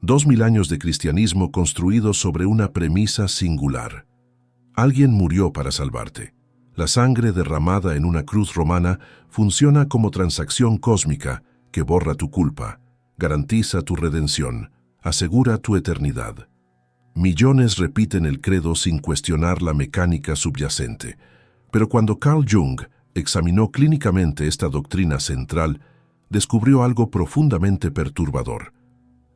2000 años de cristianismo construidos sobre una premisa singular. Alguien murió para salvarte. La sangre derramada en una cruz romana funciona como transacción cósmica que borra tu culpa, garantiza tu redención, asegura tu eternidad. Millones repiten el credo sin cuestionar la mecánica subyacente, pero cuando Carl Jung examinó clínicamente esta doctrina central, descubrió algo profundamente perturbador.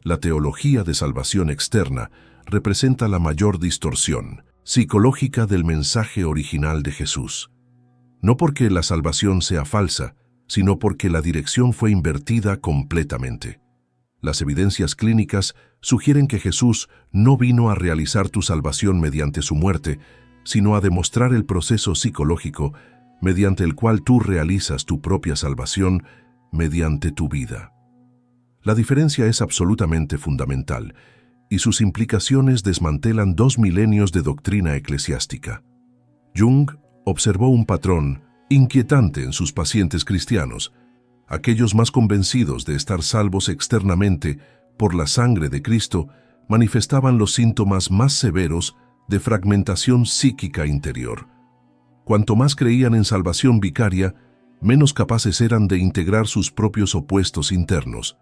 La teología de salvación externa representa la mayor distorsión psicológica del mensaje original de Jesús. No porque la salvación sea falsa, sino porque la dirección fue invertida completamente. Las evidencias clínicas sugieren que Jesús no vino a realizar tu salvación mediante su muerte, sino a demostrar el proceso psicológico mediante el cual tú realizas tu propia salvación mediante tu vida. La diferencia es absolutamente fundamental, y sus implicaciones desmantelan 2 milenios de doctrina eclesiástica. Jung observó un patrón inquietante en sus pacientes cristianos. Aquellos más convencidos de estar salvos externamente por la sangre de Cristo manifestaban los síntomas más severos de fragmentación psíquica interior. Cuanto más creían en salvación vicaria, menos capaces eran de integrar sus propios opuestos internos.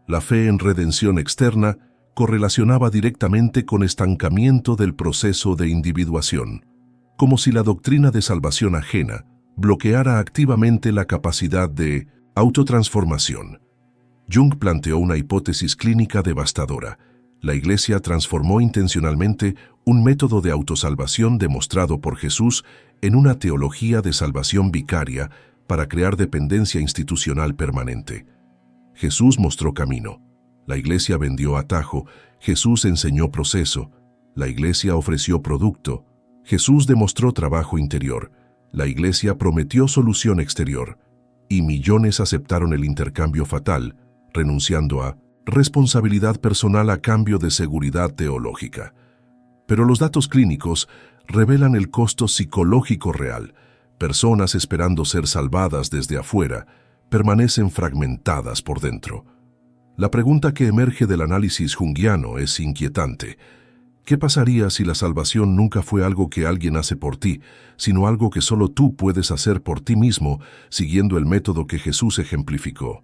La fe en redención externa correlacionaba directamente con estancamiento del proceso de individuación, como si la doctrina de salvación ajena bloqueara activamente la capacidad de autotransformación. Jung planteó una hipótesis clínica devastadora. La Iglesia transformó intencionalmente un método de autosalvación demostrado por Jesús en una teología de salvación vicaria para crear dependencia institucional permanente. Jesús mostró camino. La Iglesia vendió atajo, Jesús enseñó proceso, la Iglesia ofreció producto, Jesús demostró trabajo interior, la Iglesia prometió solución exterior, y millones aceptaron el intercambio fatal, renunciando a responsabilidad personal a cambio de seguridad teológica. Pero los datos clínicos revelan el costo psicológico real. Personas esperando ser salvadas desde afuera permanecen fragmentadas por dentro. La pregunta que emerge del análisis junguiano es inquietante. ¿Qué pasaría si la salvación nunca fue algo que alguien hace por ti, sino algo que solo tú puedes hacer por ti mismo, siguiendo el método que Jesús ejemplificó?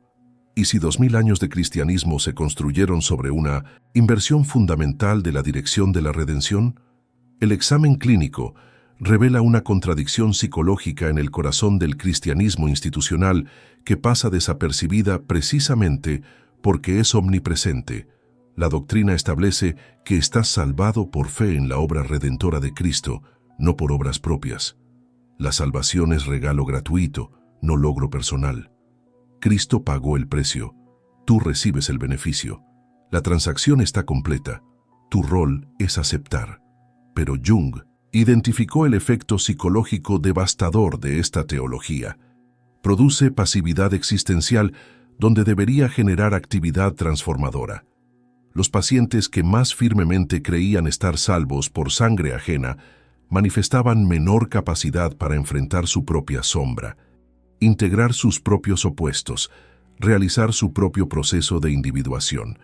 ¿Y si 2000 años de cristianismo se construyeron sobre una inversión fundamental de la dirección de la redención? El examen clínico revela una contradicción psicológica en el corazón del cristianismo institucional que pasa desapercibida precisamente porque es omnipresente. La doctrina establece que estás salvado por fe en la obra redentora de Cristo, no por obras propias. La salvación es regalo gratuito, no logro personal. Cristo pagó el precio, tú recibes el beneficio. La transacción está completa, tu rol es aceptar. Pero Jung identificó el efecto psicológico devastador de esta teología. Produce pasividad existencial donde debería generar actividad transformadora. Los pacientes que más firmemente creían estar salvos por sangre ajena manifestaban menor capacidad para enfrentar su propia sombra, integrar sus propios opuestos, realizar su propio proceso de individuación,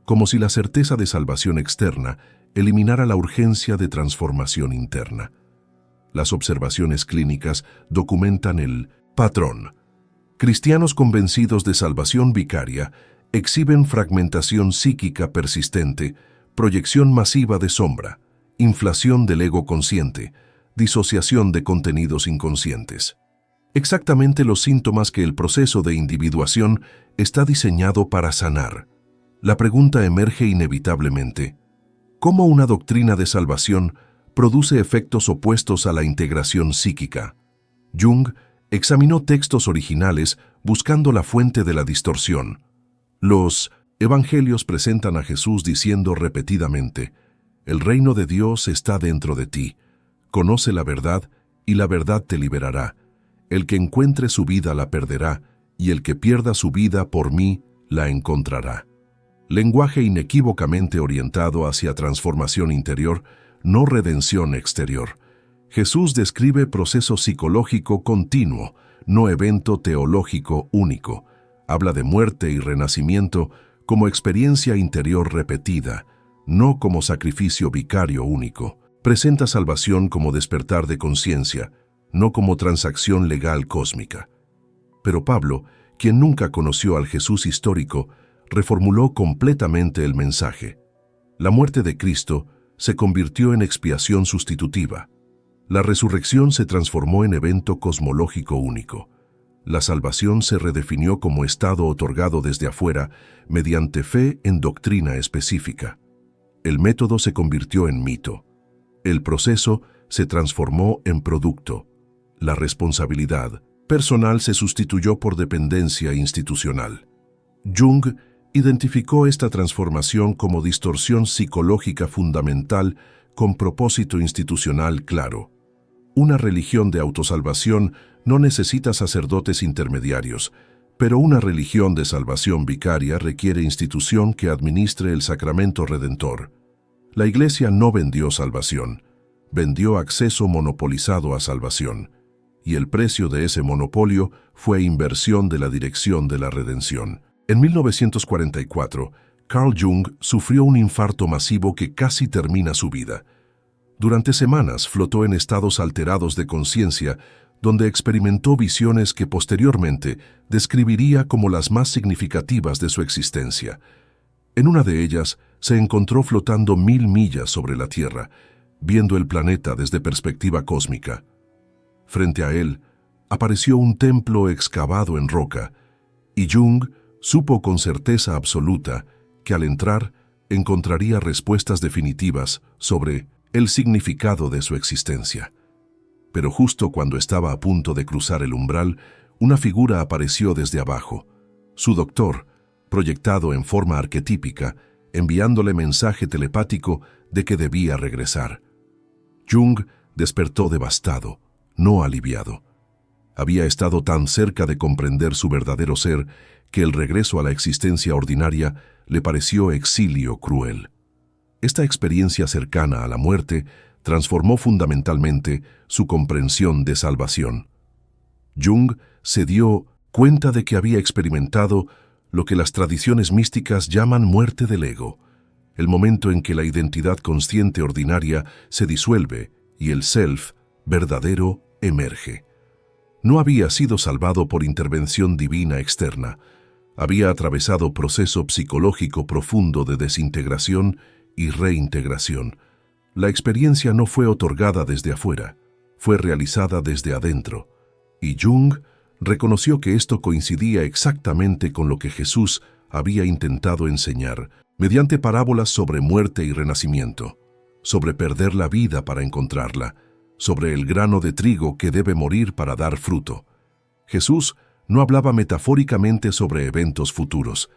como si la certeza de salvación externa eliminara la urgencia de transformación interna. Las observaciones clínicas documentan el patrón. Cristianos convencidos de salvación vicaria exhiben fragmentación psíquica persistente, proyección masiva de sombra, inflación del ego consciente, disociación de contenidos inconscientes. Exactamente los síntomas que el proceso de individuación está diseñado para sanar. La pregunta emerge inevitablemente: ¿cómo una doctrina de salvación produce efectos opuestos a la integración psíquica? Jung examinó textos originales buscando la fuente de la distorsión. Los evangelios presentan a Jesús diciendo repetidamente: «El reino de Dios está dentro de ti. Conoce la verdad y la verdad te liberará. El que encuentre su vida la perderá, y el que pierda su vida por mí la encontrará». Lenguaje inequívocamente orientado hacia transformación interior, no redención exterior. Jesús describe proceso psicológico continuo, no evento teológico único. Habla de muerte y renacimiento como experiencia interior repetida, no como sacrificio vicario único. Presenta salvación como despertar de conciencia, no como transacción legal cósmica. Pero Pablo, quien nunca conoció al Jesús histórico, reformuló completamente el mensaje. La muerte de Cristo se convirtió en expiación sustitutiva. La resurrección se transformó en evento cosmológico único. La salvación se redefinió como estado otorgado desde afuera mediante fe en doctrina específica. El método se convirtió en mito. El proceso se transformó en producto. La responsabilidad personal se sustituyó por dependencia institucional. Jung identificó esta transformación como distorsión psicológica fundamental con propósito institucional claro. Una religión de autosalvación no necesita sacerdotes intermediarios, pero una religión de salvación vicaria requiere institución que administre el sacramento redentor. La Iglesia no vendió salvación, vendió acceso monopolizado a salvación, y el precio de ese monopolio fue inversión de la dirección de la redención. En 1944, Carl Jung sufrió un infarto masivo que casi termina su vida. Durante semanas flotó en estados alterados de conciencia, donde experimentó visiones que posteriormente describiría como las más significativas de su existencia. En una de ellas, se encontró flotando 1000 millas sobre la Tierra, viendo el planeta desde perspectiva cósmica. Frente a él, apareció un templo excavado en roca, y Jung supo con certeza absoluta que al entrar encontraría respuestas definitivas sobre el significado de su existencia. Pero justo cuando estaba a punto de cruzar el umbral, una figura apareció desde abajo, su doctor, proyectado en forma arquetípica, enviándole mensaje telepático de que debía regresar. Jung despertó devastado, no aliviado. Había estado tan cerca de comprender su verdadero ser que el regreso a la existencia ordinaria le pareció exilio cruel. Esta experiencia cercana a la muerte transformó fundamentalmente su comprensión de salvación. Jung se dio cuenta de que había experimentado lo que las tradiciones místicas llaman muerte del ego, el momento en que la identidad consciente ordinaria se disuelve y el self verdadero emerge. No había sido salvado por intervención divina externa. Había atravesado proceso psicológico profundo de desintegración y reintegración. La experiencia no fue otorgada desde afuera, fue realizada desde adentro. Y Jung reconoció que esto coincidía exactamente con lo que Jesús había intentado enseñar, mediante parábolas sobre muerte y renacimiento, sobre perder la vida para encontrarla, sobre el grano de trigo que debe morir para dar fruto. Jesús no hablaba metafóricamente sobre eventos futuros,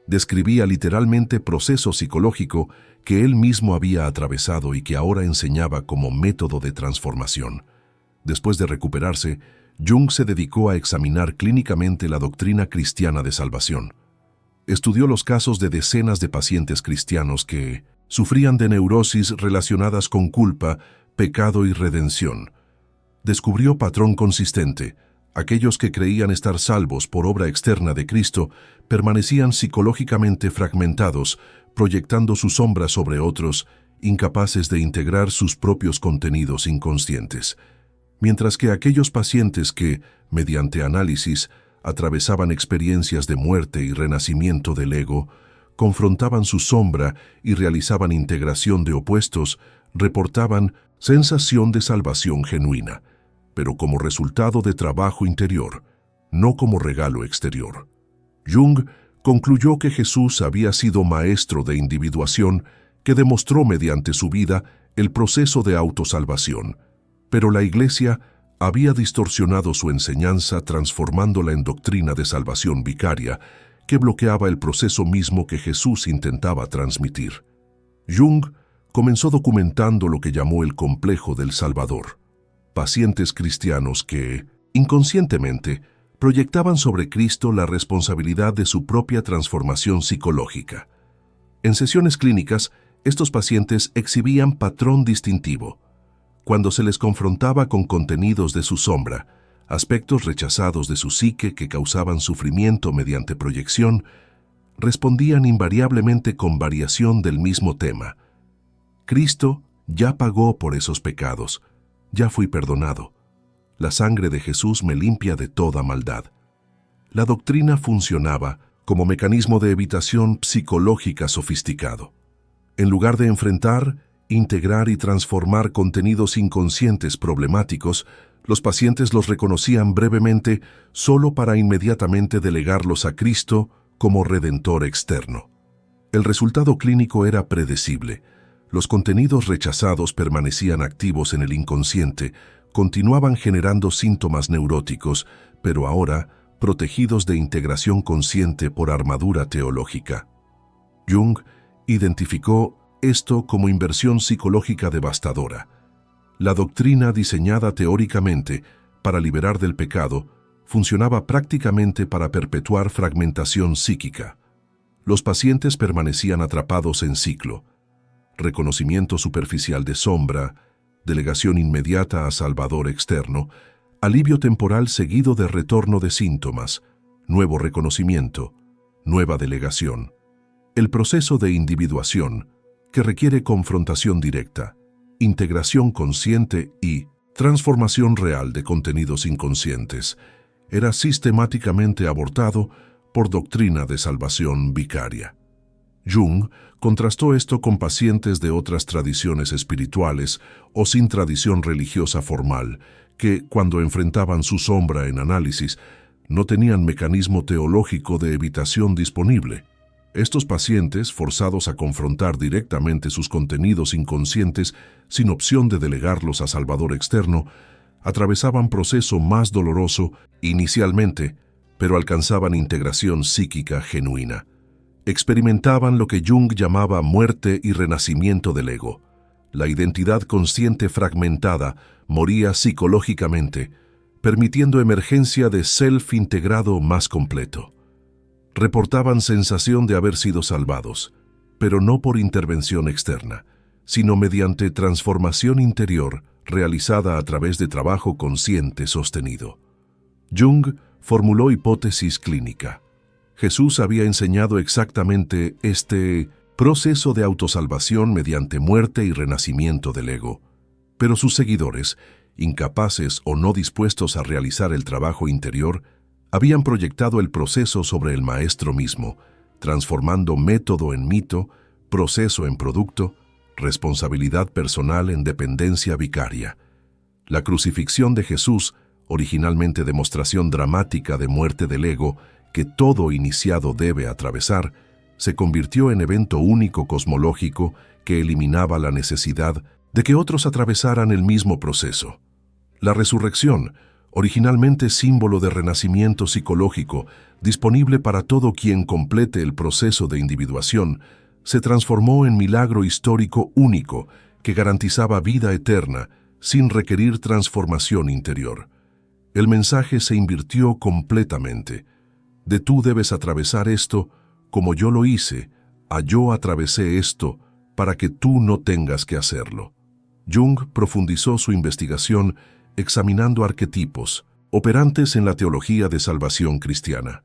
describía literalmente proceso psicológico que él mismo había atravesado y que ahora enseñaba como método de transformación. Después de recuperarse, Jung se dedicó a examinar clínicamente la doctrina cristiana de salvación. Estudió los casos de decenas de pacientes cristianos que sufrían de neurosis relacionadas con culpa, pecado y redención. Descubrió patrón consistente. Aquellos que creían estar salvos por obra externa de Cristo permanecían psicológicamente fragmentados, proyectando su sombra sobre otros, incapaces de integrar sus propios contenidos inconscientes. Mientras que aquellos pacientes que, mediante análisis, atravesaban experiencias de muerte y renacimiento del ego, confrontaban su sombra y realizaban integración de opuestos, reportaban sensación de salvación genuina, pero como resultado de trabajo interior, no como regalo exterior. Jung concluyó que Jesús había sido maestro de individuación que demostró mediante su vida el proceso de autosalvación, pero la Iglesia había distorsionado su enseñanza transformándola en doctrina de salvación vicaria que bloqueaba el proceso mismo que Jesús intentaba transmitir. Jung comenzó documentando lo que llamó el complejo del Salvador. Pacientes cristianos que, inconscientemente, proyectaban sobre Cristo la responsabilidad de su propia transformación psicológica. En sesiones clínicas, estos pacientes exhibían patrón distintivo. Cuando se les confrontaba con contenidos de su sombra, aspectos rechazados de su psique que causaban sufrimiento mediante proyección, respondían invariablemente con variación del mismo tema. Cristo ya pagó por esos pecados, ya fui perdonado. La sangre de Jesús me limpia de toda maldad. La doctrina funcionaba como mecanismo de evitación psicológica sofisticado. En lugar de enfrentar, integrar y transformar contenidos inconscientes problemáticos, los pacientes los reconocían brevemente solo para inmediatamente delegarlos a Cristo como redentor externo. El resultado clínico era predecible. Los contenidos rechazados permanecían activos en el inconsciente, continuaban generando síntomas neuróticos, pero ahora protegidos de integración consciente por armadura teológica. Jung identificó esto como inversión psicológica devastadora. La doctrina diseñada teóricamente para liberar del pecado funcionaba prácticamente para perpetuar fragmentación psíquica. Los pacientes permanecían atrapados en ciclo. Reconocimiento superficial de sombra, delegación inmediata a Salvador externo, alivio temporal seguido de retorno de síntomas, nuevo reconocimiento, nueva delegación. El proceso de individuación, que requiere confrontación directa, integración consciente y transformación real de contenidos inconscientes, era sistemáticamente abortado por doctrina de salvación vicaria. Jung contrastó esto con pacientes de otras tradiciones espirituales o sin tradición religiosa formal, que, cuando enfrentaban su sombra en análisis, no tenían mecanismo teológico de evitación disponible. Estos pacientes, forzados a confrontar directamente sus contenidos inconscientes sin opción de delegarlos a Salvador externo, atravesaban proceso más doloroso inicialmente, pero alcanzaban integración psíquica genuina. Experimentaban lo que Jung llamaba muerte y renacimiento del ego. La identidad consciente fragmentada moría psicológicamente, permitiendo emergencia de self integrado más completo. Reportaban sensación de haber sido salvados, pero no por intervención externa, sino mediante transformación interior realizada a través de trabajo consciente sostenido. Jung formuló hipótesis clínica. Jesús había enseñado exactamente este proceso de autosalvación mediante muerte y renacimiento del ego, pero sus seguidores, incapaces o no dispuestos a realizar el trabajo interior, habían proyectado el proceso sobre el Maestro mismo, transformando método en mito, proceso en producto, responsabilidad personal en dependencia vicaria. La crucifixión de Jesús, originalmente demostración dramática de muerte del ego, que todo iniciado debe atravesar, se convirtió en evento único cosmológico que eliminaba la necesidad de que otros atravesaran el mismo proceso. La resurrección, originalmente símbolo de renacimiento psicológico, disponible para todo quien complete el proceso de individuación, se transformó en milagro histórico único que garantizaba vida eterna sin requerir transformación interior. El mensaje se invirtió completamente. De tú debes atravesar esto como yo lo hice, a yo atravesé esto para que tú no tengas que hacerlo. Jung profundizó su investigación examinando arquetipos, operantes en la teología de salvación cristiana.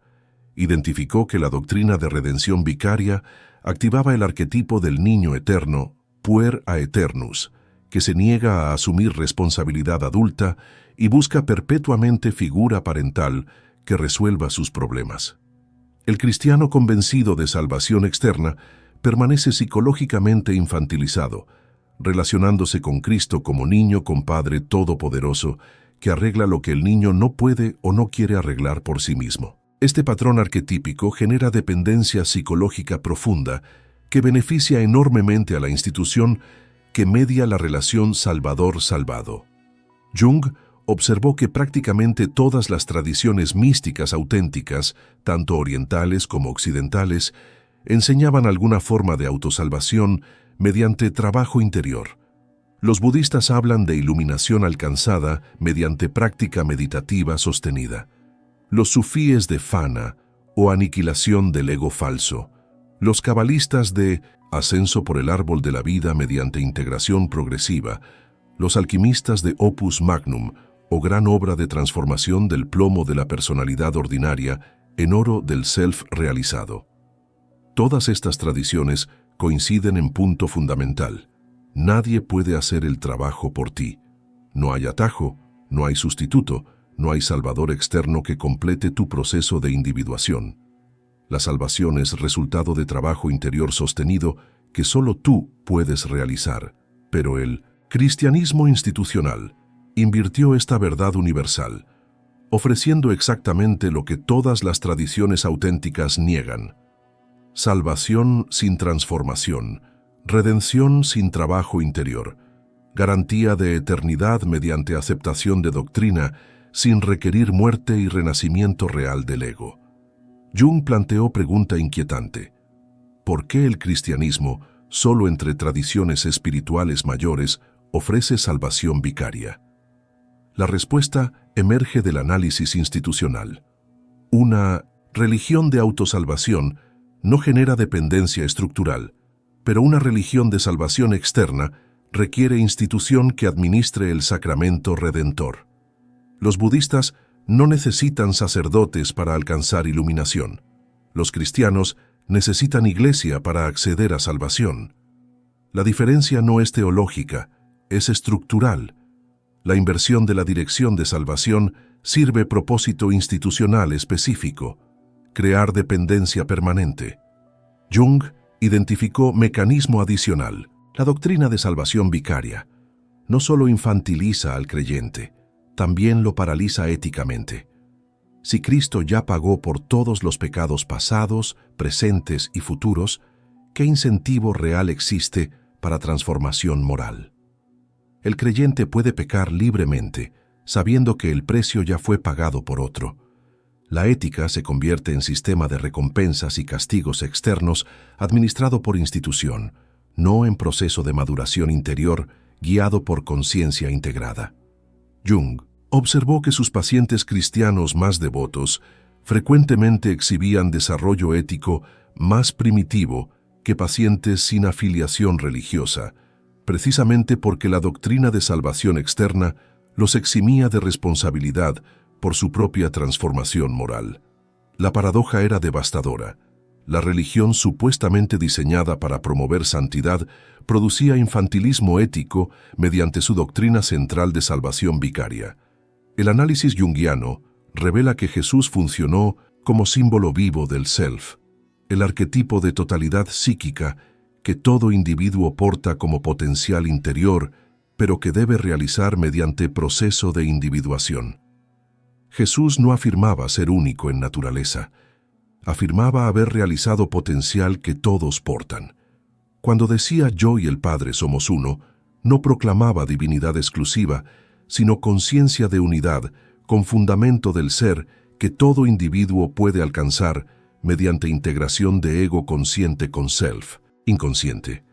Identificó que la doctrina de redención vicaria activaba el arquetipo del niño eterno, puer aeternus, que se niega a asumir responsabilidad adulta y busca perpetuamente figura parental que resuelva sus problemas. El cristiano convencido de salvación externa permanece psicológicamente infantilizado, relacionándose con Cristo como niño con Padre Todopoderoso, que arregla lo que el niño no puede o no quiere arreglar por sí mismo. Este patrón arquetípico genera dependencia psicológica profunda que beneficia enormemente a la institución que media la relación Salvador-salvado. Jung observó que prácticamente todas las tradiciones místicas auténticas, tanto orientales como occidentales, enseñaban alguna forma de autosalvación mediante trabajo interior. Los budistas hablan de iluminación alcanzada mediante práctica meditativa sostenida. Los sufíes de fana o aniquilación del ego falso. Los cabalistas de ascenso por el árbol de la vida mediante integración progresiva. Los alquimistas de opus magnum o gran obra de transformación del plomo de la personalidad ordinaria en oro del self realizado. Todas estas tradiciones coinciden en punto fundamental. Nadie puede hacer el trabajo por ti. No hay atajo, no hay sustituto, no hay salvador externo que complete tu proceso de individuación. La salvación es resultado de trabajo interior sostenido que solo tú puedes realizar. Pero el cristianismo institucional invirtió esta verdad universal, ofreciendo exactamente lo que todas las tradiciones auténticas niegan: salvación sin transformación, redención sin trabajo interior, garantía de eternidad mediante aceptación de doctrina sin requerir muerte y renacimiento real del ego. Jung planteó pregunta inquietante: ¿por qué el cristianismo, solo entre tradiciones espirituales mayores, ofrece salvación vicaria? La respuesta emerge del análisis institucional. Una religión de autosalvación no genera dependencia estructural, pero una religión de salvación externa requiere institución que administre el sacramento redentor. Los budistas no necesitan sacerdotes para alcanzar iluminación. Los cristianos necesitan iglesia para acceder a salvación. La diferencia no es teológica, es estructural. La inversión de la dirección de salvación sirve propósito institucional específico: crear dependencia permanente. Jung identificó mecanismo adicional: la doctrina de salvación vicaria. No solo infantiliza al creyente, también lo paraliza éticamente. Si Cristo ya pagó por todos los pecados pasados, presentes y futuros, ¿qué incentivo real existe para transformación moral? El creyente puede pecar libremente, sabiendo que el precio ya fue pagado por otro. La ética se convierte en sistema de recompensas y castigos externos administrado por institución, no en proceso de maduración interior guiado por conciencia integrada. Jung observó que sus pacientes cristianos más devotos frecuentemente exhibían desarrollo ético más primitivo que pacientes sin afiliación religiosa, precisamente porque la doctrina de salvación externa los eximía de responsabilidad por su propia transformación moral. La paradoja era devastadora. La religión supuestamente diseñada para promover santidad producía infantilismo ético mediante su doctrina central de salvación vicaria. El análisis junguiano revela que Jesús funcionó como símbolo vivo del self, el arquetipo de totalidad psíquica que todo individuo porta como potencial interior, pero que debe realizar mediante proceso de individuación. Jesús no afirmaba ser único en naturaleza, afirmaba haber realizado potencial que todos portan. Cuando decía yo y el Padre somos uno, no proclamaba divinidad exclusiva, sino conciencia de unidad con fundamento del ser que todo individuo puede alcanzar mediante integración de ego consciente con self, inconsciente.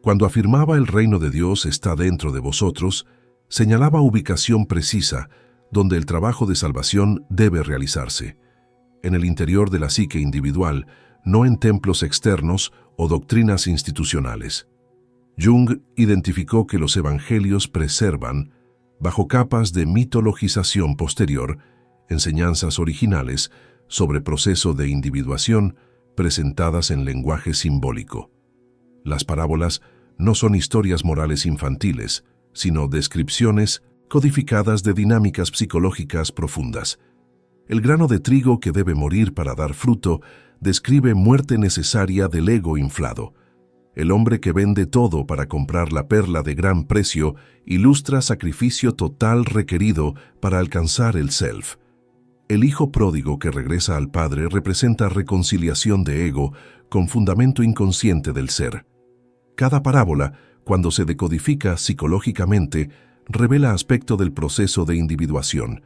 Cuando afirmaba el reino de Dios está dentro de vosotros, señalaba ubicación precisa donde el trabajo de salvación debe realizarse, en el interior de la psique individual, no en templos externos o doctrinas institucionales. Jung identificó que los evangelios preservan, bajo capas de mitologización posterior, enseñanzas originales sobre proceso de individuación presentadas en lenguaje simbólico. Las parábolas no son historias morales infantiles, sino descripciones codificadas de dinámicas psicológicas profundas. El grano de trigo que debe morir para dar fruto describe muerte necesaria del ego inflado. El hombre que vende todo para comprar la perla de gran precio ilustra sacrificio total requerido para alcanzar el self. El hijo pródigo que regresa al padre representa reconciliación de ego con fundamento inconsciente del ser. Cada parábola, cuando se decodifica psicológicamente, revela aspecto del proceso de individuación.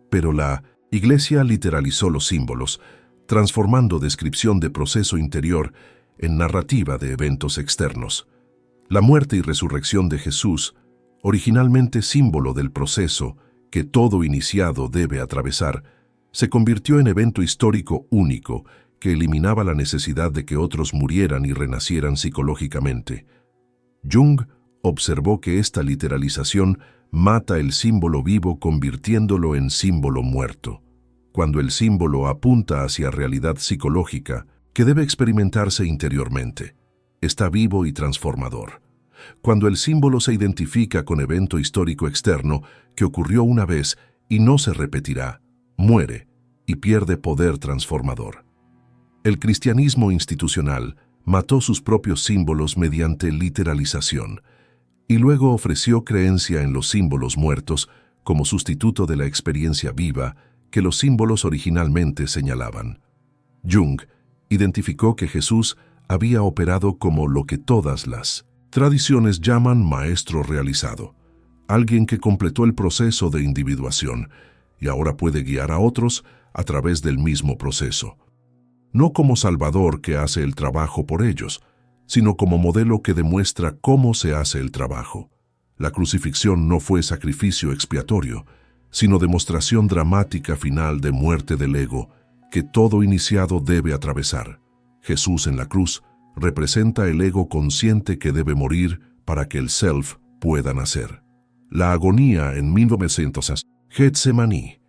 Pero la Iglesia literalizó los símbolos, transformando descripción de proceso interior en narrativa de eventos externos. La muerte y resurrección de Jesús, originalmente símbolo del proceso que todo iniciado debe atravesar, se convirtió en evento histórico único que eliminaba la necesidad de que otros murieran y renacieran psicológicamente. Jung observó que esta literalización mata el símbolo vivo convirtiéndolo en símbolo muerto. Cuando el símbolo apunta hacia realidad psicológica, que debe experimentarse interiormente. Está vivo y transformador. Cuando el símbolo se identifica con evento histórico externo que ocurrió una vez y no se repetirá, muere y pierde poder transformador. El cristianismo institucional mató sus propios símbolos mediante literalización y luego ofreció creencia en los símbolos muertos como sustituto de la experiencia viva que los símbolos originalmente señalaban. Jung identificó que Jesús había operado como lo que todas las tradiciones llaman maestro realizado, alguien que completó el proceso de individuación y ahora puede guiar a otros a través del mismo proceso. No como Salvador que hace el trabajo por ellos, sino como modelo que demuestra cómo se hace el trabajo. La crucifixión no fue sacrificio expiatorio, sino demostración dramática final de muerte del ego que todo iniciado debe atravesar. Jesús en la cruz representa el ego consciente que debe morir para que el self pueda nacer. La agonía en 1900, Getsemaní,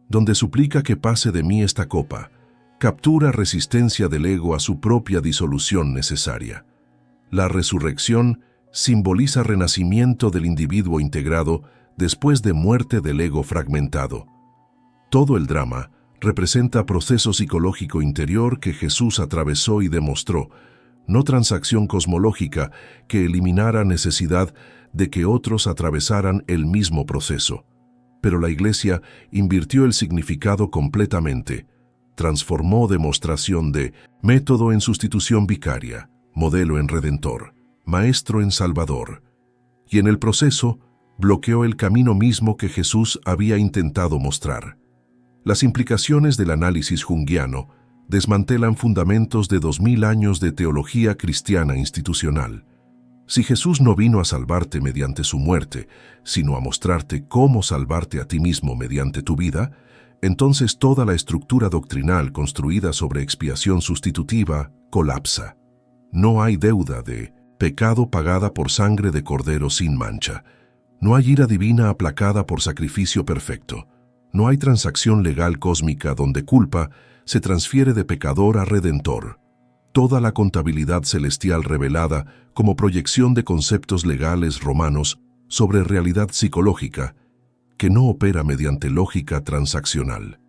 donde suplica que pase de mí esta copa, captura resistencia del ego a su propia disolución necesaria. La resurrección simboliza renacimiento del individuo integrado después de muerte del ego fragmentado. Todo el drama representa proceso psicológico interior que Jesús atravesó y demostró, no transacción cosmológica que eliminara necesidad de que otros atravesaran el mismo proceso. Pero la Iglesia invirtió el significado completamente, transformó demostración de método en sustitución vicaria, modelo en redentor, maestro en salvador, y en el proceso bloqueó el camino mismo que Jesús había intentado mostrar. Las implicaciones del análisis junguiano desmantelan fundamentos de 2000 años de teología cristiana institucional. Si Jesús no vino a salvarte mediante su muerte, sino a mostrarte cómo salvarte a ti mismo mediante tu vida, entonces toda la estructura doctrinal construida sobre expiación sustitutiva colapsa. No hay deuda de pecado pagada por sangre de cordero sin mancha. No hay ira divina aplacada por sacrificio perfecto. No hay transacción legal cósmica donde culpa se transfiere de pecador a redentor. Toda la contabilidad celestial revelada como proyección de conceptos legales romanos sobre realidad psicológica que no opera mediante lógica transaccional.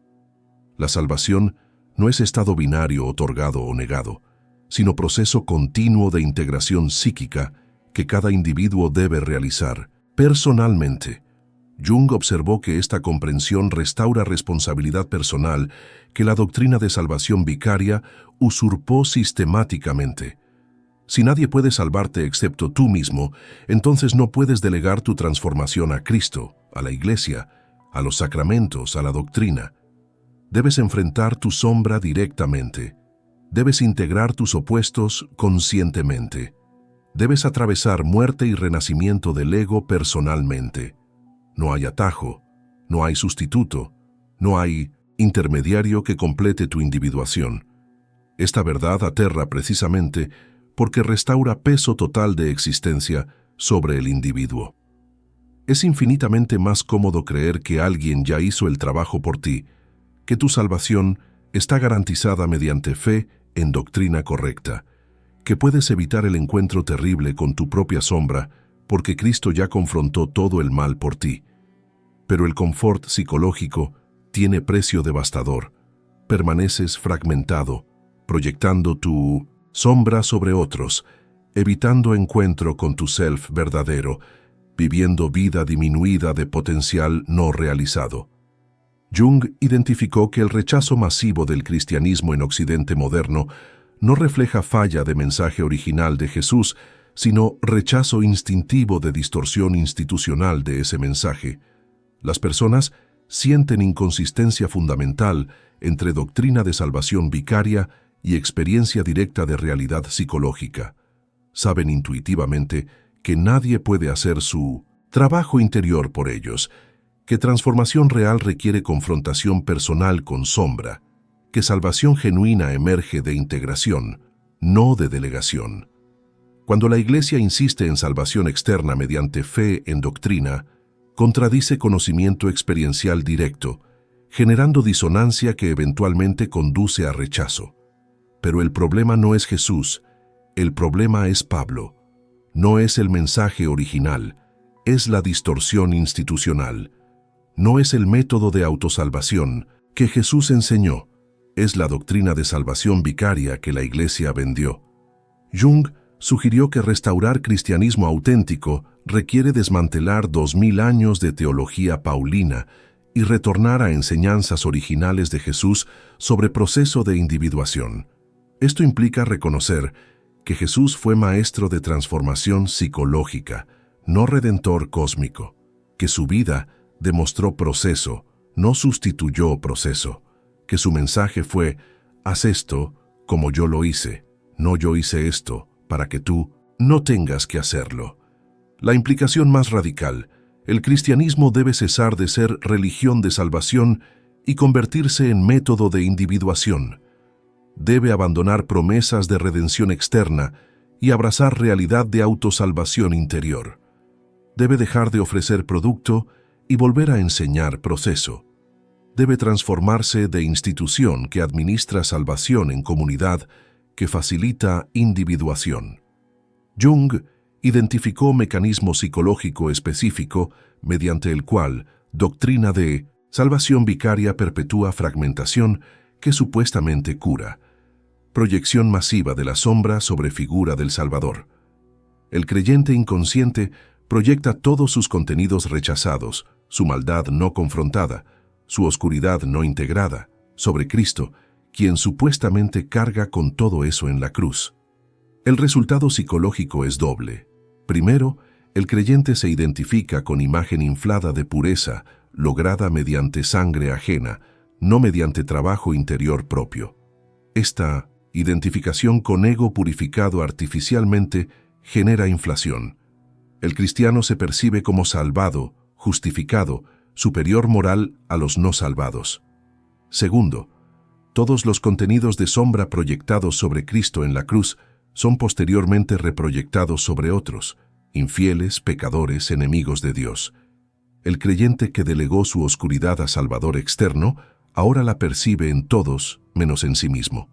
La salvación no es estado binario otorgado o negado, sino proceso continuo de integración psíquica que cada individuo debe realizar personalmente. Jung observó que esta comprensión restaura responsabilidad personal que la doctrina de salvación vicaria usurpó sistemáticamente. Si nadie puede salvarte excepto tú mismo, entonces no puedes delegar tu transformación a Cristo, a la Iglesia, a los sacramentos, a la doctrina. Debes enfrentar tu sombra directamente. Debes integrar tus opuestos conscientemente. Debes atravesar muerte y renacimiento del ego personalmente. No hay atajo, no hay sustituto, no hay intermediario que complete tu individuación. Esta verdad aterra precisamente porque restaura peso total de existencia sobre el individuo. Es infinitamente más cómodo creer que alguien ya hizo el trabajo por ti, que tu salvación está garantizada mediante fe en doctrina correcta, que puedes evitar el encuentro terrible con tu propia sombra porque Cristo ya confrontó todo el mal por ti. Pero el confort psicológico tiene precio devastador. Permaneces fragmentado, proyectando tu sombra sobre otros, evitando encuentro con tu self verdadero, viviendo vida diminuida de potencial no realizado. Jung identificó que el rechazo masivo del cristianismo en Occidente moderno no refleja falla de mensaje original de Jesús, sino rechazo instintivo de distorsión institucional de ese mensaje. Las personas sienten inconsistencia fundamental entre doctrina de salvación vicaria y experiencia directa de realidad psicológica. Saben intuitivamente que nadie puede hacer su trabajo interior por ellos, que transformación real requiere confrontación personal con sombra, que salvación genuina emerge de integración, no de delegación. Cuando la Iglesia insiste en salvación externa mediante fe en doctrina, contradice conocimiento experiencial directo, generando disonancia que eventualmente conduce a rechazo. Pero el problema no es Jesús, el problema es Pablo. No es el mensaje original, es la distorsión institucional. No es el método de autosalvación que Jesús enseñó, es la doctrina de salvación vicaria que la Iglesia vendió. Jung sugirió que restaurar cristianismo auténtico requiere desmantelar 2000 años de teología paulina y retornar a enseñanzas originales de Jesús sobre proceso de individuación. Esto implica reconocer que Jesús fue maestro de transformación psicológica, no redentor cósmico, que su vida demostró proceso, no sustituyó proceso, que su mensaje fue: haz esto como yo lo hice, no yo hice esto para que tú no tengas que hacerlo. La implicación más radical: el cristianismo debe cesar de ser religión de salvación y convertirse en método de individuación. Debe abandonar promesas de redención externa y abrazar realidad de autosalvación interior. Debe dejar de ofrecer producto y volver a enseñar proceso. Debe transformarse de institución que administra salvación en comunidad que facilita individuación. Jung identificó mecanismo psicológico específico mediante el cual doctrina de salvación vicaria perpetúa fragmentación que supuestamente cura. Proyección masiva de la sombra sobre figura del Salvador. El creyente inconsciente proyecta todos sus contenidos rechazados, su maldad no confrontada, su oscuridad no integrada, sobre Cristo, quien supuestamente carga con todo eso en la cruz. El resultado psicológico es doble. Primero, el creyente se identifica con imagen inflada de pureza, lograda mediante sangre ajena, no mediante trabajo interior propio. Esta identificación con ego purificado artificialmente genera inflación. El cristiano se percibe como salvado, justificado, superior moral a los no salvados. Segundo, todos los contenidos de sombra proyectados sobre Cristo en la cruz son posteriormente reproyectados sobre otros, infieles, pecadores, enemigos de Dios. El creyente que delegó su oscuridad a Salvador externo, ahora la percibe en todos, menos en sí mismo.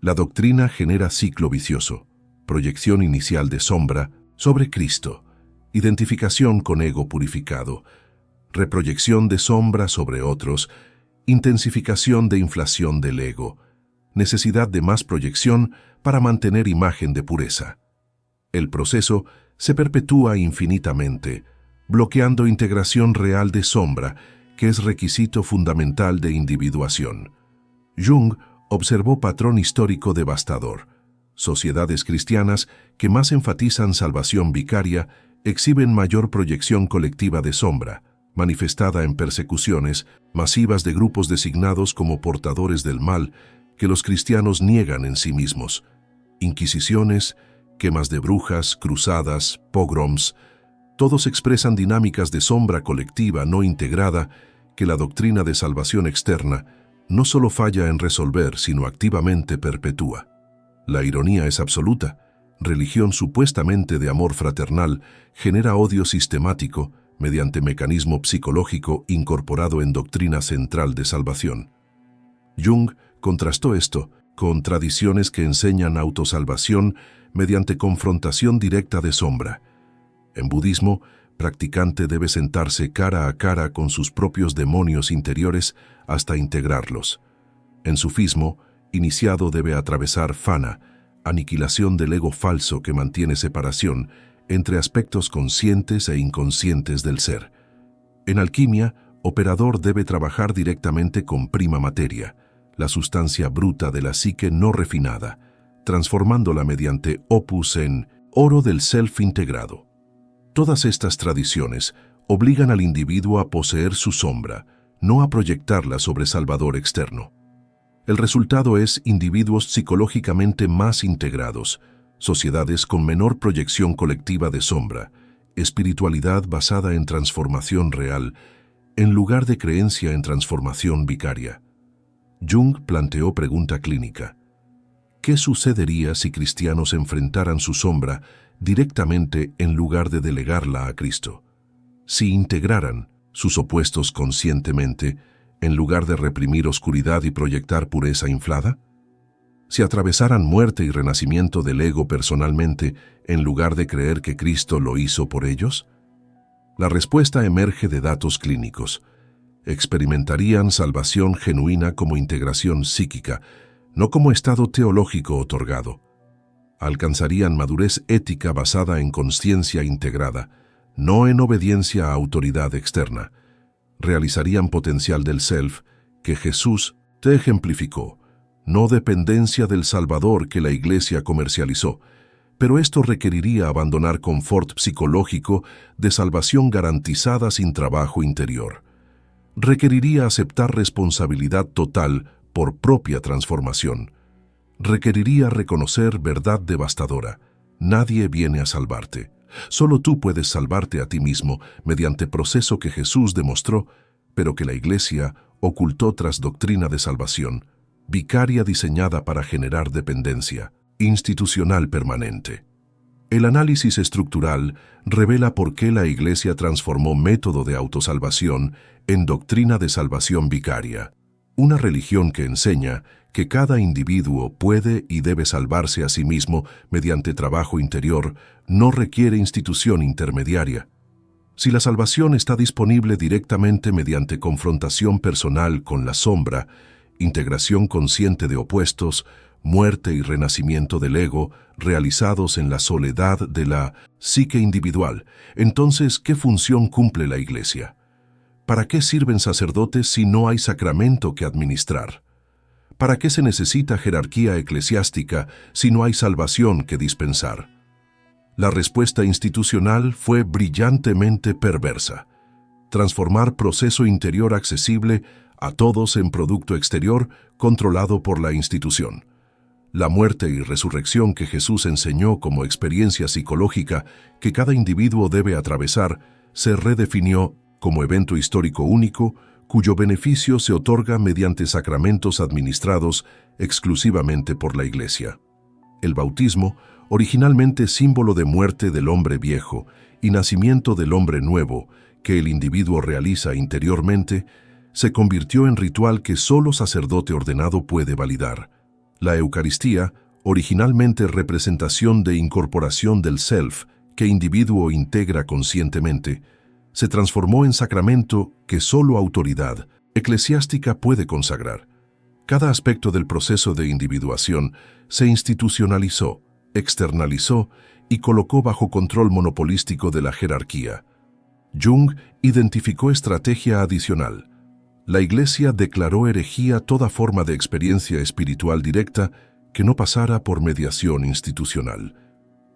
La doctrina genera ciclo vicioso: proyección inicial de sombra sobre Cristo, identificación con ego purificado, reproyección de sombra sobre otros, intensificación de inflación del ego, necesidad de más proyección para mantener imagen de pureza. El proceso se perpetúa infinitamente, bloqueando integración real de sombra, que es requisito fundamental de individuación. Jung observó patrón histórico devastador. Sociedades cristianas que más enfatizan salvación vicaria exhiben mayor proyección colectiva de sombra, manifestada en persecuciones masivas de grupos designados como portadores del mal que los cristianos niegan en sí mismos. Inquisiciones, quemas de brujas, cruzadas, pogroms, todos expresan dinámicas de sombra colectiva no integrada que la doctrina de salvación externa no solo falla en resolver, sino activamente perpetúa. La ironía es absoluta. Religión supuestamente de amor fraternal genera odio sistemático mediante mecanismo psicológico incorporado en doctrina central de salvación. Jung contrastó esto con tradiciones que enseñan autosalvación mediante confrontación directa de sombra. En budismo, practicante debe sentarse cara a cara con sus propios demonios interiores hasta integrarlos. En sufismo, iniciado debe atravesar fana, aniquilación del ego falso que mantiene separación entre aspectos conscientes e inconscientes del ser. En alquimia, operador debe trabajar directamente con prima materia, la sustancia bruta de la psique no refinada, transformándola mediante opus en oro del self integrado. Todas estas tradiciones obligan al individuo a poseer su sombra, no a proyectarla sobre Salvador externo. El resultado es individuos psicológicamente más integrados, sociedades con menor proyección colectiva de sombra, espiritualidad basada en transformación real, en lugar de creencia en transformación vicaria. Jung planteó pregunta clínica: ¿qué sucedería si cristianos enfrentaran su sombra directamente en lugar de delegarla a Cristo? Si integraran sus opuestos conscientemente, en lugar de reprimir oscuridad y proyectar pureza inflada? si atravesaran muerte y renacimiento del ego personalmente en lugar de creer que Cristo lo hizo por ellos? La respuesta emerge de datos clínicos. Experimentarían salvación genuina como integración psíquica, no como estado teológico otorgado. Alcanzarían madurez ética basada en consciencia integrada, no en obediencia a autoridad externa. Realizarían potencial del self que Jesús te ejemplificó, no dependencia del Salvador que la Iglesia comercializó, pero esto requeriría abandonar confort psicológico de salvación garantizada sin trabajo interior. Requeriría aceptar responsabilidad total por propia transformación. Requeriría reconocer verdad devastadora. Nadie viene a salvarte. Solo tú puedes salvarte a ti mismo mediante proceso que Jesús demostró, pero que la Iglesia ocultó tras doctrina de salvación, vicaria diseñada para generar dependencia institucional permanente. El análisis estructural revela por qué la Iglesia transformó método de autosalvación en doctrina de salvación vicaria, una religión que enseña que cada individuo puede y debe salvarse a sí mismo mediante trabajo interior, no requiere institución intermediaria. Si la salvación está disponible directamente mediante confrontación personal con la sombra, integración consciente de opuestos, muerte y renacimiento del ego, realizados en la soledad de la psique individual, entonces, ¿qué función cumple la Iglesia? ¿Para qué sirven sacerdotes si no hay sacramento que administrar? ¿Para qué se necesita jerarquía eclesiástica si no hay salvación que dispensar? La respuesta institucional fue brillantemente perversa. Transformar proceso interior accesible a todos en producto exterior controlado por la institución. La muerte y resurrección que Jesús enseñó como experiencia psicológica que cada individuo debe atravesar se redefinió como evento histórico único, cuyo beneficio se otorga mediante sacramentos administrados exclusivamente por la Iglesia. El bautismo, originalmente símbolo de muerte del hombre viejo y nacimiento del hombre nuevo que el individuo realiza interiormente, se convirtió en ritual que solo sacerdote ordenado puede validar. La Eucaristía, originalmente representación de incorporación del self que individuo integra conscientemente, se transformó en sacramento que solo autoridad eclesiástica puede consagrar. Cada aspecto del proceso de individuación se institucionalizó, externalizó y colocó bajo control monopolístico de la jerarquía. Jung identificó estrategia adicional. La Iglesia declaró herejía toda forma de experiencia espiritual directa que no pasara por mediación institucional.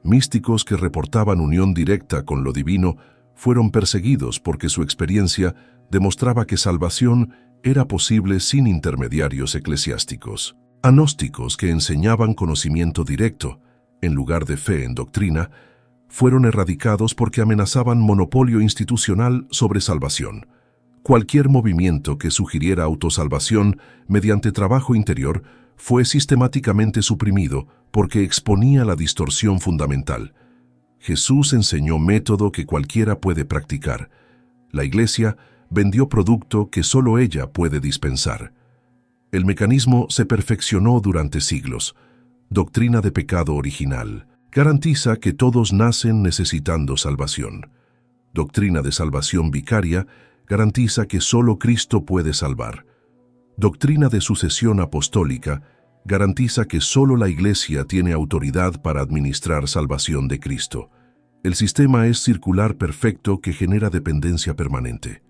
Místicos que reportaban unión directa con lo divino fueron perseguidos porque su experiencia demostraba que salvación era posible sin intermediarios eclesiásticos. Agnósticos que enseñaban conocimiento directo, en lugar de fe en doctrina, fueron erradicados porque amenazaban monopolio institucional sobre salvación. Cualquier movimiento que sugiriera autosalvación mediante trabajo interior fue sistemáticamente suprimido porque exponía la distorsión fundamental. Jesús enseñó método que cualquiera puede practicar. La Iglesia vendió producto que solo ella puede dispensar. El mecanismo se perfeccionó durante siglos. Doctrina de pecado original. Garantiza que todos nacen necesitando salvación. Doctrina de salvación vicaria garantiza que solo Cristo puede salvar. Doctrina de sucesión apostólica garantiza que solo la Iglesia tiene autoridad para administrar salvación de Cristo. El sistema es circular perfecto que genera dependencia permanente.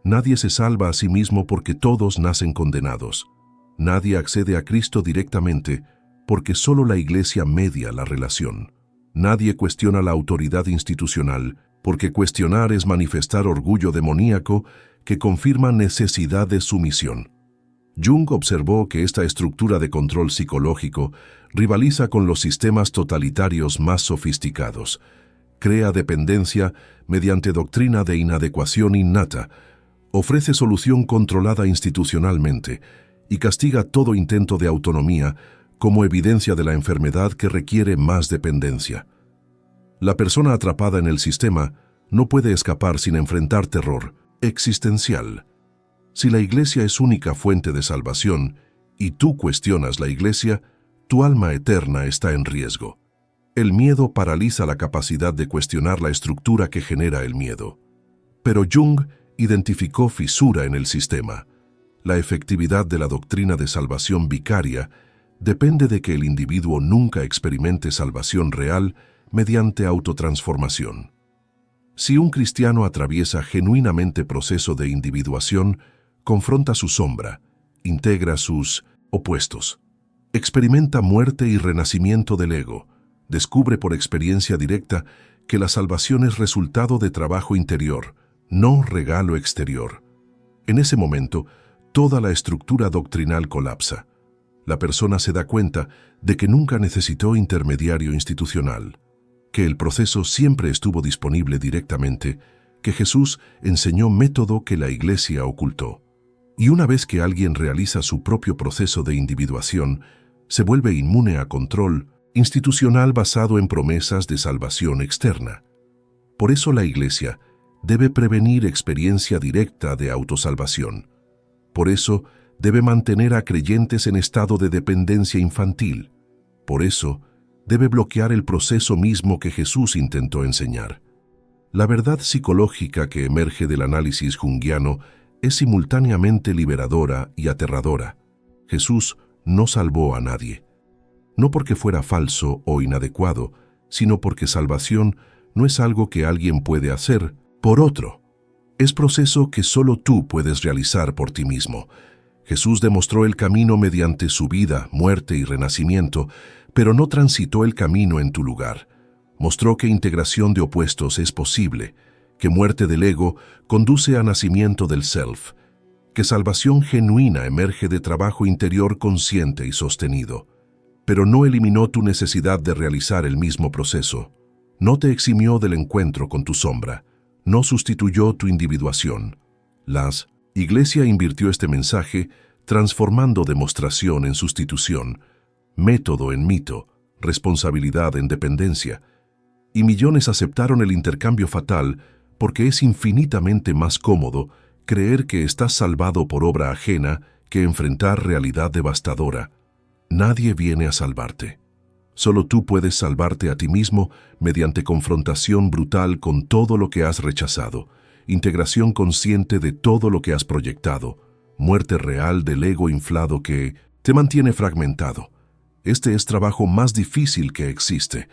Nadie se salva a sí mismo porque todos nacen condenados. Nadie accede a Cristo directamente porque solo la Iglesia media la relación. Nadie cuestiona la autoridad institucional porque cuestionar es manifestar orgullo demoníaco que confirma necesidad de sumisión. Jung observó que esta estructura de control psicológico rivaliza con los sistemas totalitarios más sofisticados. Crea dependencia mediante doctrina de inadecuación innata, ofrece solución controlada institucionalmente y castiga todo intento de autonomía como evidencia de la enfermedad que requiere más dependencia. La persona atrapada en el sistema no puede escapar sin enfrentar terror existencial. Si la Iglesia es única fuente de salvación y tú cuestionas la Iglesia, tu alma eterna está en riesgo. El miedo paraliza la capacidad de cuestionar la estructura que genera el miedo. Pero Jung identificó fisura en el sistema. La efectividad de la doctrina de salvación vicaria depende de que el individuo nunca experimente salvación real mediante autotransformación. Si un cristiano atraviesa genuinamente proceso de individuación, confronta su sombra, integra sus opuestos, experimenta muerte y renacimiento del ego, descubre por experiencia directa que la salvación es resultado de trabajo interior, no regalo exterior. En ese momento, toda la estructura doctrinal colapsa. La persona se da cuenta de que nunca necesitó intermediario institucional, que el proceso siempre estuvo disponible directamente, que Jesús enseñó método que la Iglesia ocultó. Y una vez que alguien realiza su propio proceso de individuación, se vuelve inmune a control institucional basado en promesas de salvación externa. Por eso la Iglesia debe prevenir experiencia directa de autosalvación. Por eso debe mantener a creyentes en estado de dependencia infantil. Por eso debe bloquear el proceso mismo que Jesús intentó enseñar. La verdad psicológica que emerge del análisis junguiano es simultáneamente liberadora y aterradora. Jesús no salvó a nadie. No porque fuera falso o inadecuado, sino porque salvación no es algo que alguien puede hacer por otro. Es proceso que solo tú puedes realizar por ti mismo. Jesús demostró el camino mediante su vida, muerte y renacimiento, pero no transitó el camino en tu lugar. Mostró que integración de opuestos es posible, que muerte del ego conduce a nacimiento del self, que salvación genuina emerge de trabajo interior consciente y sostenido. Pero no eliminó tu necesidad de realizar el mismo proceso. No te eximió del encuentro con tu sombra. No sustituyó tu individuación. La Iglesia invirtió este mensaje transformando demostración en sustitución, método en mito, responsabilidad en dependencia. Y millones aceptaron el intercambio fatal porque es infinitamente más cómodo creer que estás salvado por obra ajena que enfrentar realidad devastadora. Nadie viene a salvarte. Solo tú puedes salvarte a ti mismo mediante confrontación brutal con todo lo que has rechazado, integración consciente de todo lo que has proyectado, muerte real del ego inflado que te mantiene fragmentado. Este es trabajo más difícil que existe.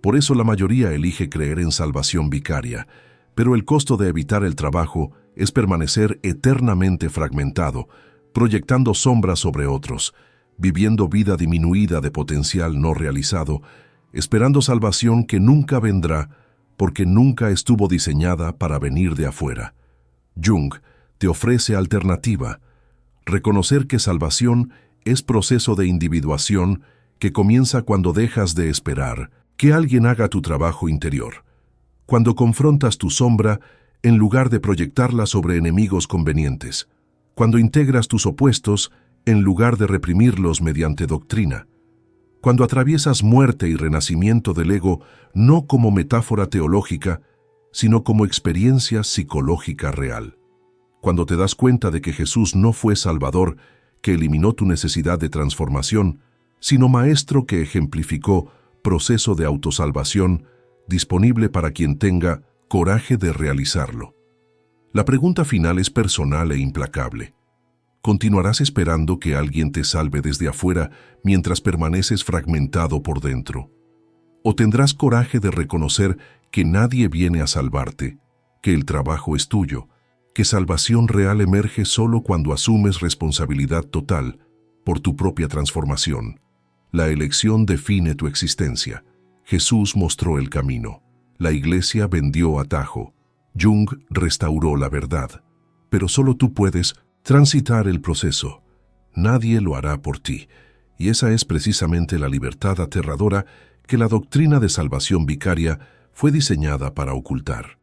Por eso la mayoría elige creer en salvación vicaria, pero el costo de evitar el trabajo es permanecer eternamente fragmentado, proyectando sombras sobre otros, viviendo vida diminuida de potencial no realizado, esperando salvación que nunca vendrá porque nunca estuvo diseñada para venir de afuera. Jung te ofrece alternativa, reconocer que salvación es proceso de individuación que comienza cuando dejas de esperar que alguien haga tu trabajo interior, cuando confrontas tu sombra en lugar de proyectarla sobre enemigos convenientes, cuando integras tus opuestos en lugar de reprimirlos mediante doctrina, cuando atraviesas muerte y renacimiento del ego no como metáfora teológica, sino como experiencia psicológica real, cuando te das cuenta de que Jesús no fue Salvador que eliminó tu necesidad de transformación, sino Maestro que ejemplificó proceso de autosalvación disponible para quien tenga coraje de realizarlo. La pregunta final es personal e implacable. ¿Continuarás esperando que alguien te salve desde afuera mientras permaneces fragmentado por dentro? ¿O tendrás coraje de reconocer que nadie viene a salvarte, que el trabajo es tuyo, que salvación real emerge solo cuando asumes responsabilidad total por tu propia transformación? La elección define tu existencia. Jesús mostró el camino. La Iglesia vendió atajo. Jung restauró la verdad. Pero solo tú puedes transitar el proceso. Nadie lo hará por ti. Y esa es precisamente la libertad aterradora que la doctrina de salvación vicaria fue diseñada para ocultar.